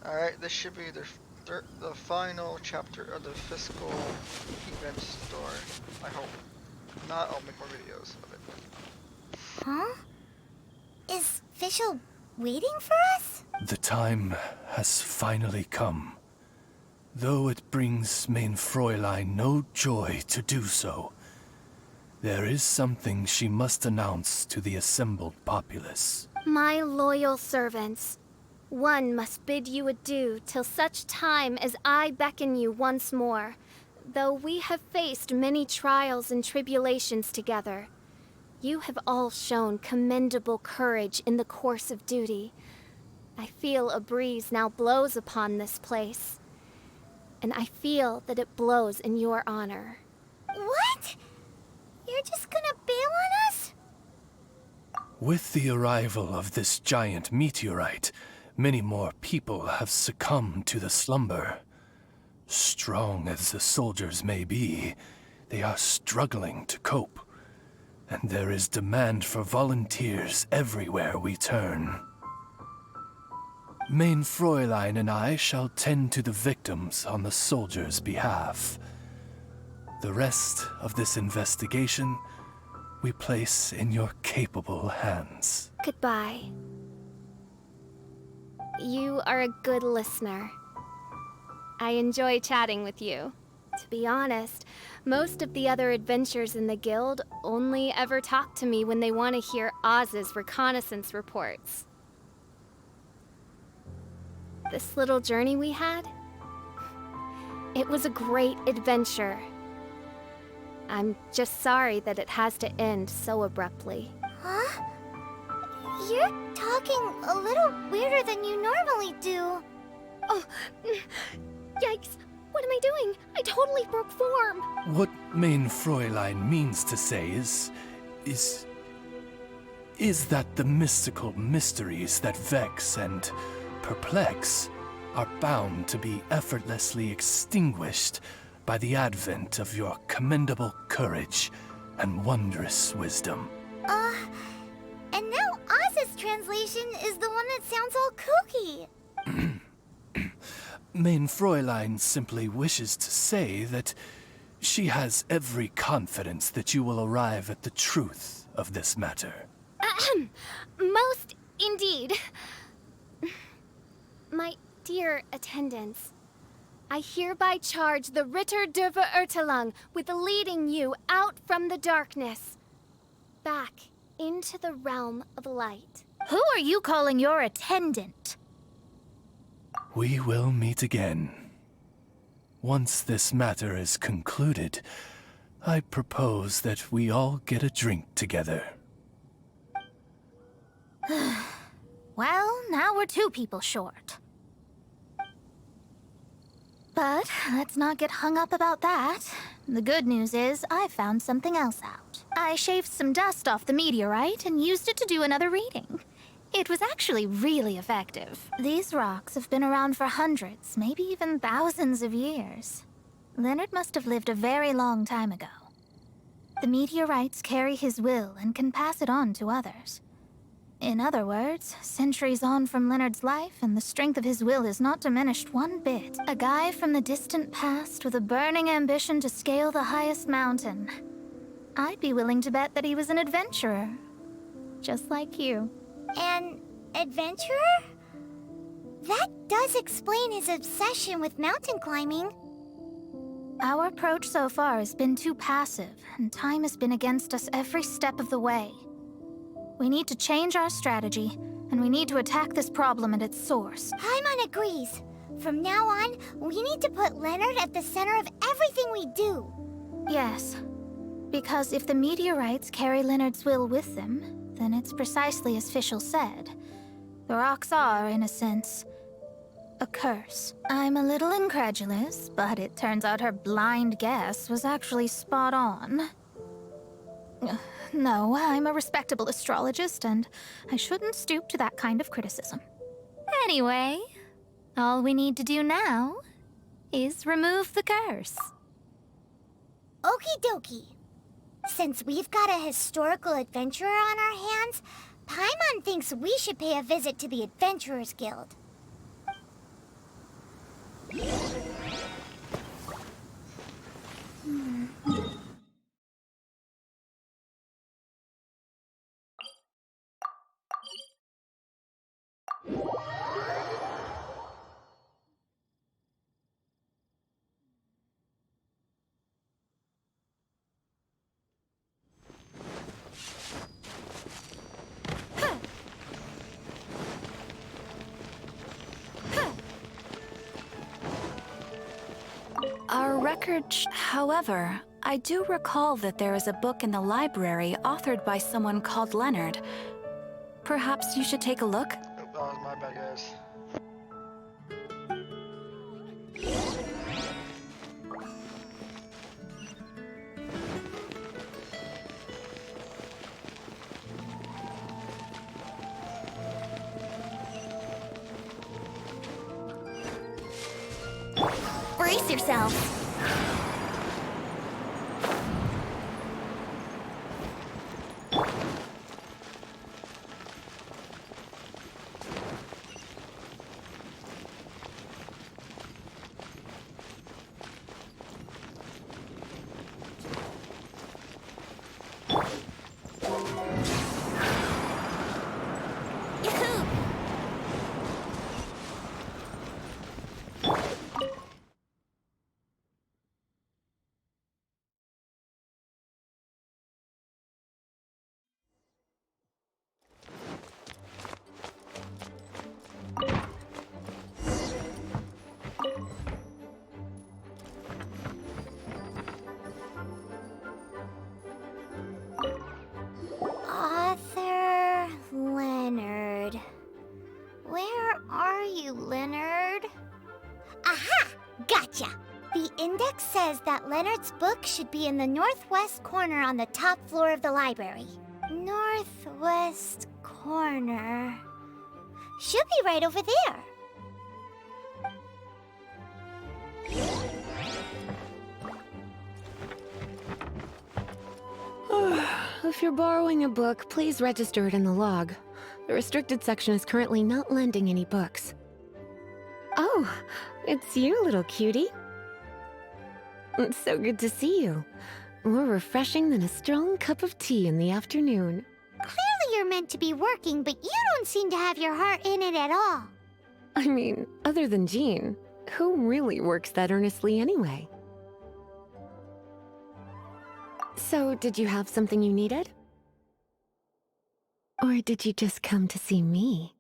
Alright, this should be the final chapter of the Fischl event story. I hope. If not, I'll make more videos of it. Huh? Is Fischl waiting for us? The time has finally come. Though it brings main Fräulein no joy to do so, there is something she must announce to the assembled populace. My loyal servants, one must bid you adieu till such time as I beckon you once more, though we have faced many trials and tribulations together. You have all shown commendable courage in the course of duty. I feel a breeze now blows upon this place, and I feel that it blows in your honor. What? You're just gonna bail on us? With the arrival of this giant meteorite, many more people have succumbed to the slumber. Strong as the soldiers may be, they are struggling to cope. And there is demand for volunteers everywhere we turn. Main Fräulein and I shall tend to the victims on the soldiers' behalf. The rest of this investigation we place in your capable hands. Goodbye. You are a good listener. I enjoy chatting with you. To be honest, most of the other adventurers in the guild only ever talk to me when they want to hear Oz's reconnaissance reports. This little journey we had, it was a great adventure. I'm just sorry that it has to end so abruptly. Huh? You're talking a little weirder than you normally do. Oh, yikes. What am I doing? I totally broke form. What Main Fräulein means to say is that the mystical mysteries that vex and perplex are bound to be effortlessly extinguished by the advent of your commendable courage and wondrous wisdom. And now Oz's translation is the one that sounds all kooky. Main Fräulein simply wishes to say that she has every confidence that you will arrive at the truth of this matter. Most indeed. My dear attendants, I hereby charge the Ritter der Verurteilung with leading you out from the darkness, back into the realm of light. Who are you calling your attendant? We will meet again. Once this matter is concluded, I propose that we all get a drink together. Well, now we're two people short. But let's not get hung up about that. The good news is I found something else out. I shaved some dust off the meteorite and used it to do another reading. It was actually really effective. These rocks have been around for hundreds, maybe even thousands of years. Leonard must have lived a very long time ago. The meteorites carry his will and can pass it on to others. In other words, centuries on from Leonard's life, and the strength of his will is not diminished one bit. A guy from the distant past with a burning ambition to scale the highest mountain. I'd be willing to bet that he was an adventurer. Just like you. An adventurer? That does explain his obsession with mountain climbing. Our approach so far has been too passive, and time has been against us every step of the way. We need to change our strategy, and we need to attack this problem at its source. Paimon agrees. From now on, we need to put Leonard at the center of everything we do. Yes, because if the meteorites carry Leonard's will with them, then it's precisely as Fischl said. The rocks are, in a sense, a curse. I'm a little incredulous, but it turns out her blind guess was actually spot on. No, I'm a respectable astrologist, and I shouldn't stoop to that kind of criticism. Anyway, all we need to do now is remove the curse. Okie dokie. Since we've got a historical adventurer on our hands, Paimon thinks we should pay a visit to the Adventurers Guild. However, I do recall that there is a book in the library authored by someone called Leonard. Perhaps you should take a look? Oh, that was my bad, guys. Brace yourself. Yahoo! Author Leonard. Where are you, Leonard? Aha! Gotcha! The index says that Leonard's book should be in the northwest corner on the top floor of the library. Northwest corner. Should be right over there. If you're borrowing a book, please register it in the log. The restricted section is currently not lending any books. Oh, it's you, little cutie. It's so good to see you. More refreshing than a strong cup of tea in the afternoon. Clearly you're meant to be working, but you don't seem to have your heart in it at all. I mean, other than Jean, who really works that earnestly anyway? So, did you have something you needed? Or did you just come to see me?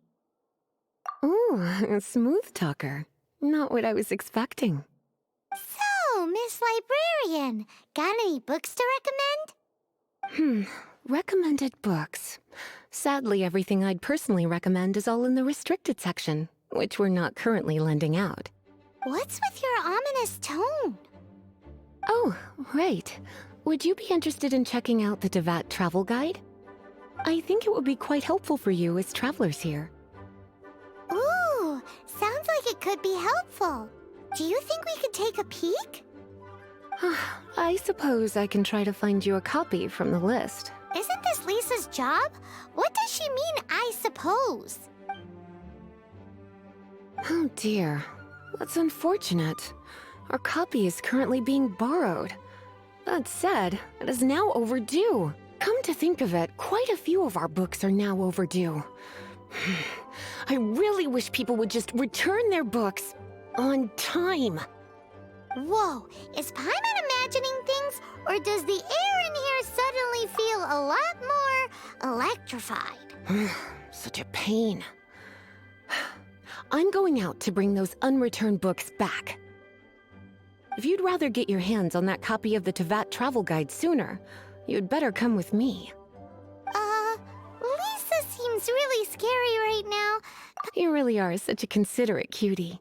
Ooh, a smooth talker. Not what I was expecting. So, Miss Librarian, got any books to recommend? Recommended books. Sadly, everything I'd personally recommend is all in the restricted section, which we're not currently lending out. What's with your ominous tone? Oh, right. Would you be interested in checking out the Devat travel guide? I think it would be quite helpful for you as travelers here. Ooh, sounds like it could be helpful. Do you think we could take a peek? I suppose I can try to find you a copy from the list. Isn't this Lisa's job? What does she mean, I suppose? Oh dear, that's unfortunate. Our copy is currently being borrowed. That said, it is now overdue. Come to think of it, quite a few of our books are now overdue. I really wish people would just return their books on time. Whoa, is Paimon imagining things, or does the air in here suddenly feel a lot more electrified? Such a pain. I'm going out to bring those unreturned books back. If you'd rather get your hands on that copy of the Tevat travel guide sooner, you'd better come with me. Lisa seems really scary right now. You really are such a considerate cutie.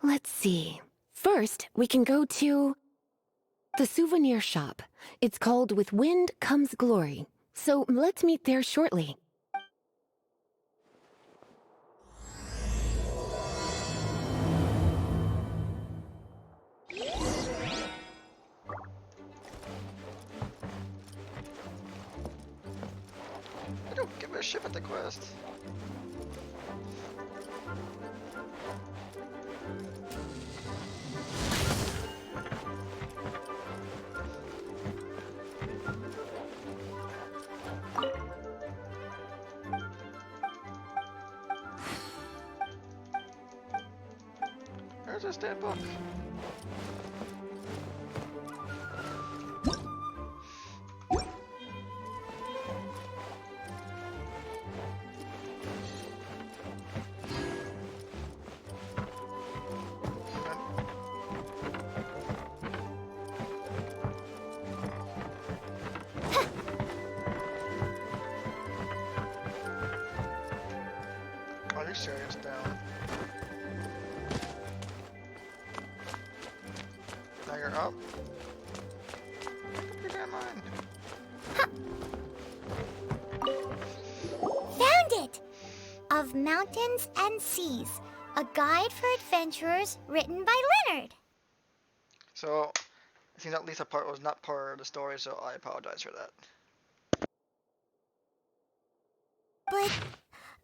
Let's see. First, we can go to the souvenir shop. It's called With Wind Comes Glory. So let's meet there shortly. I don't give a shit about the quest. There's a stat book. Oh. Keep that in mind. Found it! Of Mountains and Seas, a guide for adventurers written by Leonard. So, I think that Lisa part was not part of the story, so I apologize for that. But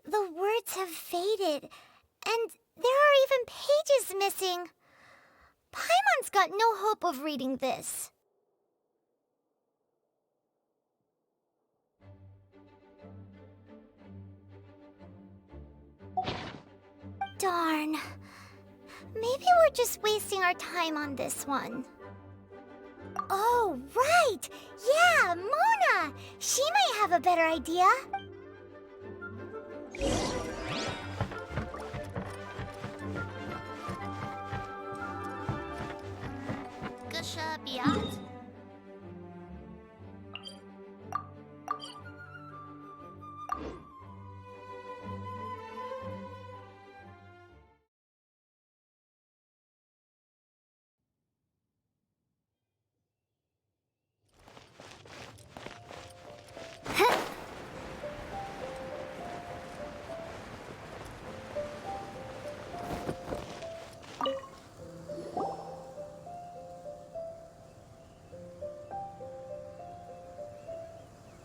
the words have faded, and there are even pages missing. Paimon's got no hope of reading this. Darn. Maybe we're just wasting our time on this one. Oh, right! Yeah, Mona! She might have a better idea. Gusha Biat?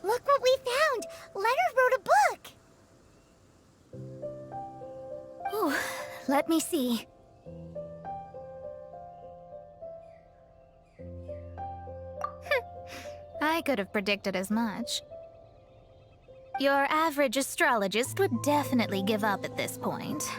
Look what we found! Leonard wrote a book! Ooh, let me see. I could have predicted as much. Your average astrologist would definitely give up at this point.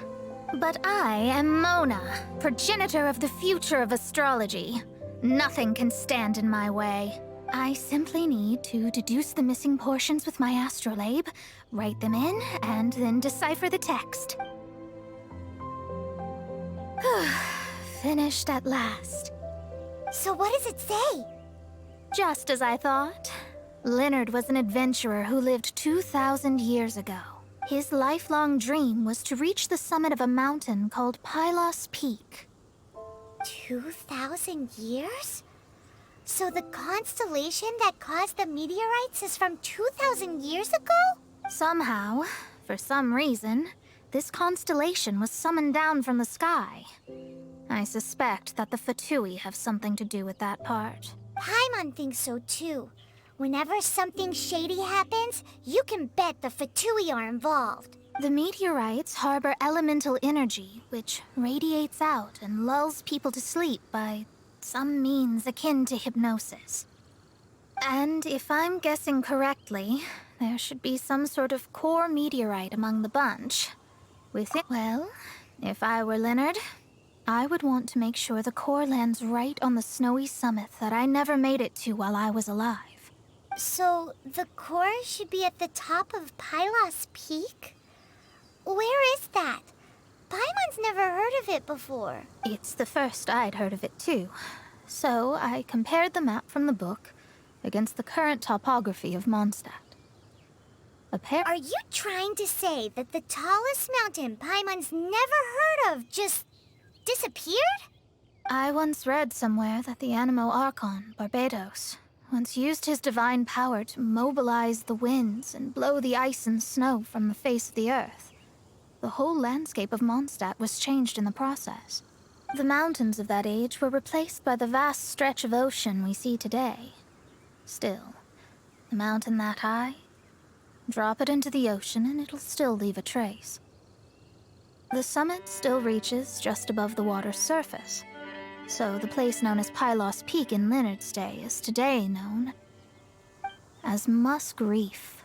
But I am Mona, progenitor of the future of astrology. Nothing can stand in my way. I simply need to deduce the missing portions with my astrolabe, write them in, and then decipher the text. Finished at last. So what does it say? Just as I thought. Leonard was an adventurer who lived 2,000 years ago. His lifelong dream was to reach the summit of a mountain called Pylos Peak. 2,000 years? So the constellation that caused the meteorites is from 2,000 years ago? Somehow, for some reason, this constellation was summoned down from the sky. I suspect that the Fatui have something to do with that part. Paimon thinks so too. Whenever something shady happens, you can bet the Fatui are involved. The meteorites harbor elemental energy, which radiates out and lulls people to sleep by some means akin to hypnosis. And if I'm guessing correctly, there should be some sort of core meteorite among the bunch. With it, well, if I were Leonard, I would want to make sure the core lands right on the snowy summit that I never made it to while I was alive. So the core should be at the top of Pylos Peak? Where is that? Paimon's never heard of it before. It's the first I'd heard of it too. So I compared the map from the book against the current topography of Mondstadt. Are you trying to say that the tallest mountain Paimon's never heard of just disappeared? I once read somewhere that the Animo Archon, Barbados, once used his divine power to mobilize the winds and blow the ice and snow from the face of the earth. The whole landscape of Mondstadt was changed in the process. The mountains of that age were replaced by the vast stretch of ocean we see today. Still, a mountain that high, drop it into the ocean and it'll still leave a trace. The summit still reaches just above the water's surface, so the place known as Pylos Peak in Leonard's day is today known as Musk Reef.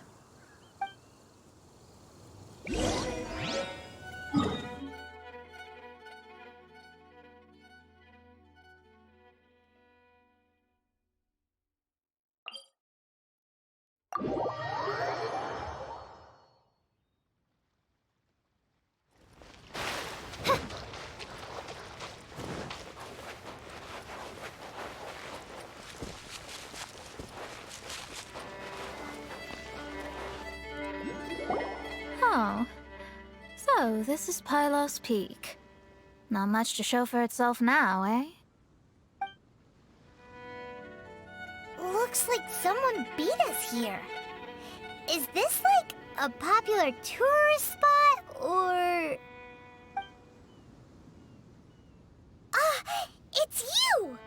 Oh, so this is Pylos Peak. Not much to show for itself now, eh? someone beat us here. Is this like a popular tourist spot, or... Ah, it's you!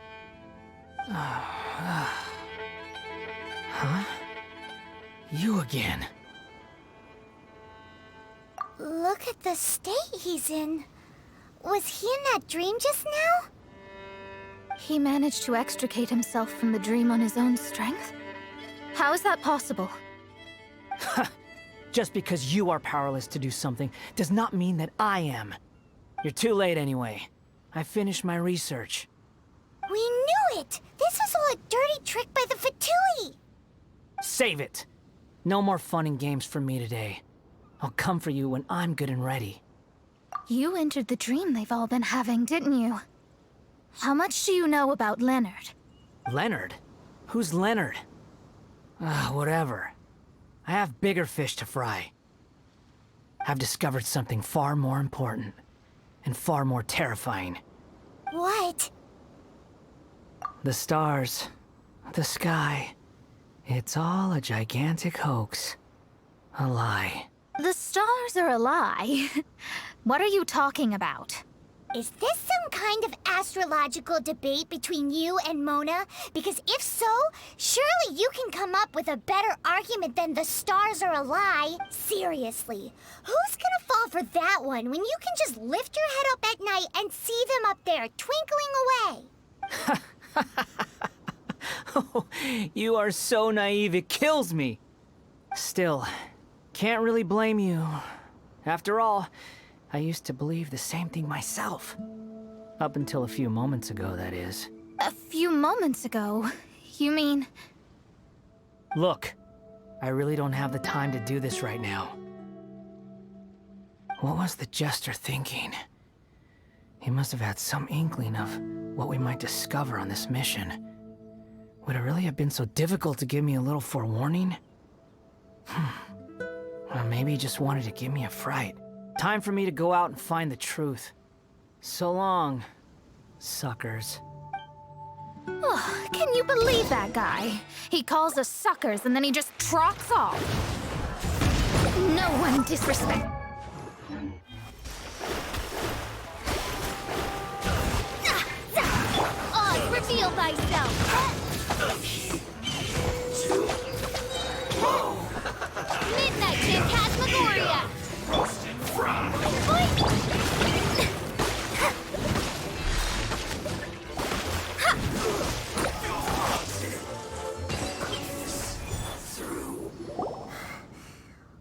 Huh? You again. Look at the state he's in. Was he in that dream just now? He managed to extricate himself from the dream on his own strength? How is that possible? Just because you are powerless to do something does not mean that I am. You're too late anyway. I finished my research. We knew it! This was all a dirty trick by the Fatui! Save it! No more fun and games for me today. I'll come for you when I'm good and ready. You entered the dream they've all been having, didn't you? How much do you know about Leonard? Leonard? Who's Leonard? Whatever. I have bigger fish to fry. I've discovered something far more important and far more terrifying. What? The stars, the sky, it's all a gigantic hoax. A lie. The stars are a lie. What are you talking about? Is this some kind of astrological debate between you and Mona? Because if so, surely you can come up with a better argument than the stars are a lie. Seriously, who's gonna fall for that one when you can just lift your head up at night and see them up there twinkling away? Oh, you are so naive, it kills me. Still, can't really blame you. After all, I used to believe the same thing myself. Up until a few moments ago, that is. A few moments ago? You mean... Look, I really don't have the time to do this right now. What was the jester thinking? He must have had some inkling of what we might discover on this mission. Would it really have been so difficult to give me a little forewarning? Or maybe he just wanted to give me a fright. Time for me to go out and find the truth. So long, suckers. Oh, can you believe that guy? He calls us suckers and then he just trots off. No one disrespect. Oz, reveal thyself! Midnight Phantasmagoria!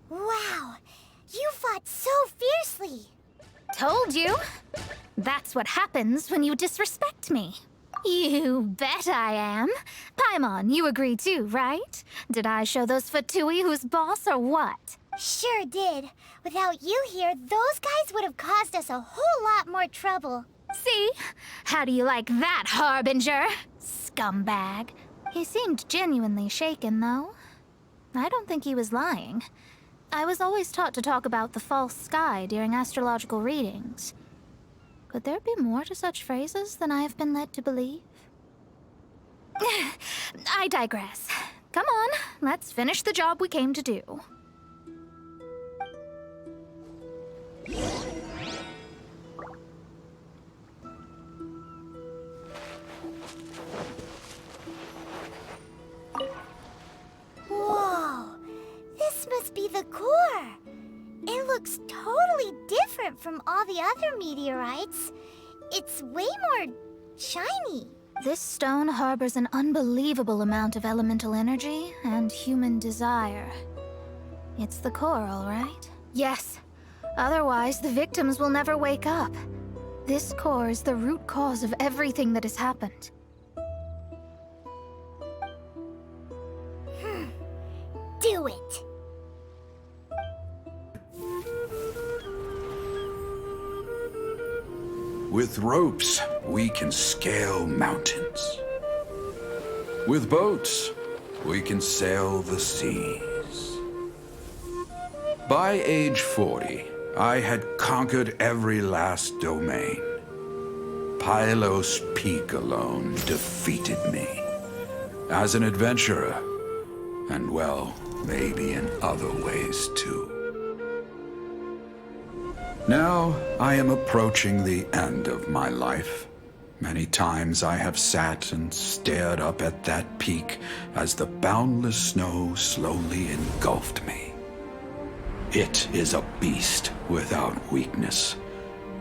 Wow, you fought so fiercely. Told you. That's what happens when you disrespect me. You bet I am. Paimon, you agree too, right? Did I show those Fatui who's boss or what? Sure did. Without you here, those guys would have caused us a whole lot more trouble. See? How do you like that, Harbinger? Scumbag. He seemed genuinely shaken, though. I don't think he was lying. I was always taught to talk about the false sky during astrological readings. Could there be more to such phrases than I have been led to believe? I digress. Come on, let's finish the job we came to do. Whoa, this must be the core. It looks totally different from all the other meteorites. It's way more shiny. This stone harbors an unbelievable amount of elemental energy and human desire. It's the core, all right? Yes. Otherwise, the victims will never wake up. This core is the root cause of everything that has happened. Do it. With ropes, we can scale mountains. With boats, we can sail the seas. By age 40, I had conquered every last domain. Pylos Peak alone defeated me. As an adventurer, And well, maybe in other ways too. Now I am approaching the end of my life. Many times I have sat and stared up at that peak as the boundless snow slowly engulfed me. It is a beast without weakness,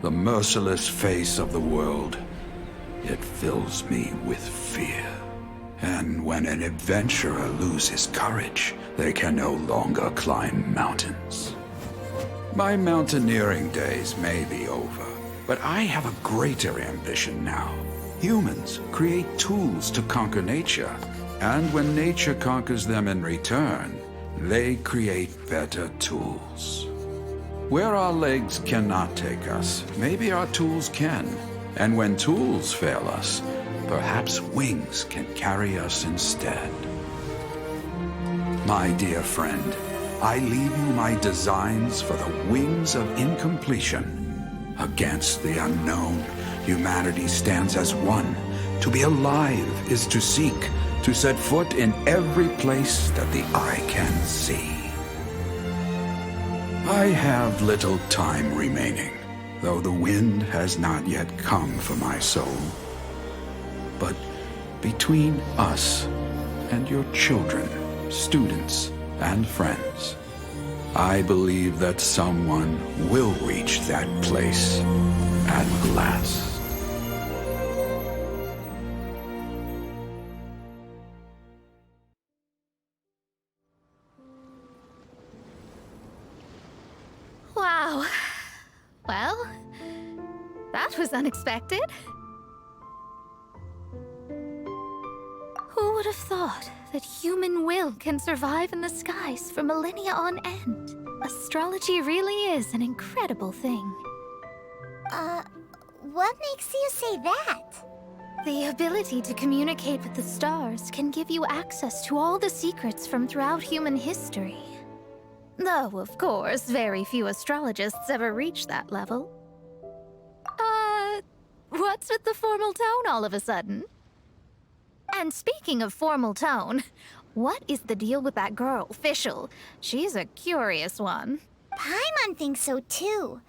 the merciless face of the world. It fills me with fear. And when an adventurer loses courage, they can no longer climb mountains. My mountaineering days may be over, but I have a greater ambition now. Humans create tools to conquer nature, and when nature conquers them in return, they create better tools. Where our legs cannot take us, maybe our tools can. And when tools fail us, perhaps wings can carry us instead. My dear friend, I leave you my designs for the wings of incompletion. Against the unknown, humanity stands as one. To be alive is to seek, to set foot in every place that the eye can see. I have little time remaining, though the wind has not yet come for my soul. But between us and your children, students, and friends, I believe that someone will reach that place at last. Wow. Well, that was unexpected. Who would have thought that human will can survive in the skies for millennia on end? Astrology really is an incredible thing. What makes you say that? The ability to communicate with the stars can give you access to all the secrets from throughout human history. Though, of course, very few astrologists ever reach that level. What's with the formal tone all of a sudden? And speaking of formal tone, what is the deal with that girl, Fischl? She's a curious one. Paimon thinks so too.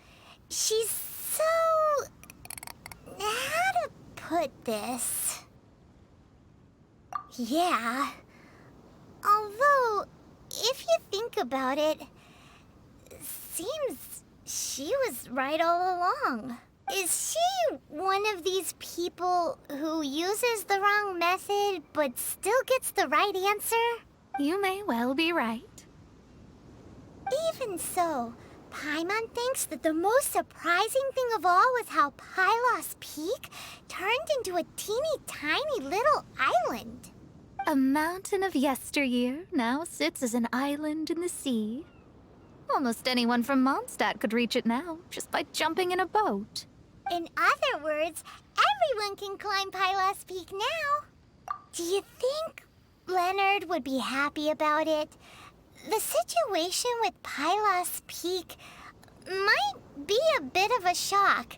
She's so... how to put this? Yeah. Although, if you think about it, seems she was right all along. Is she one of these people who uses the wrong method but still gets the right answer? You may well be right. Even so, Paimon thinks that the most surprising thing of all was how Pylos Peak turned into a teeny tiny little island. A mountain of yesteryear now sits as an island in the sea. Almost anyone from Mondstadt could reach it now, just by jumping in a boat. In other words, everyone can climb Pylos Peak now. Do you think Leonard would be happy about it? The situation with Pylos Peak might be a bit of a shock.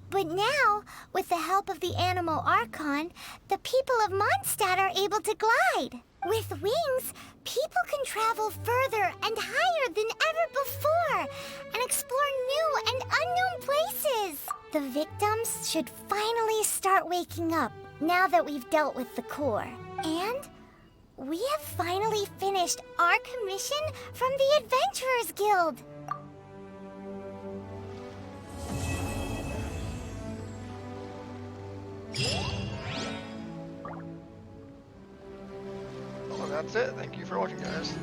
But now, with the help of the Animal Archon, the people of Mondstadt are able to glide. With wings, people can travel further and higher than ever before and explore new and unknown places. The victims should finally start waking up now that we've dealt with the core. And we have finally finished our commission from the Adventurers Guild. Well, that's it. Thank you for watching, guys.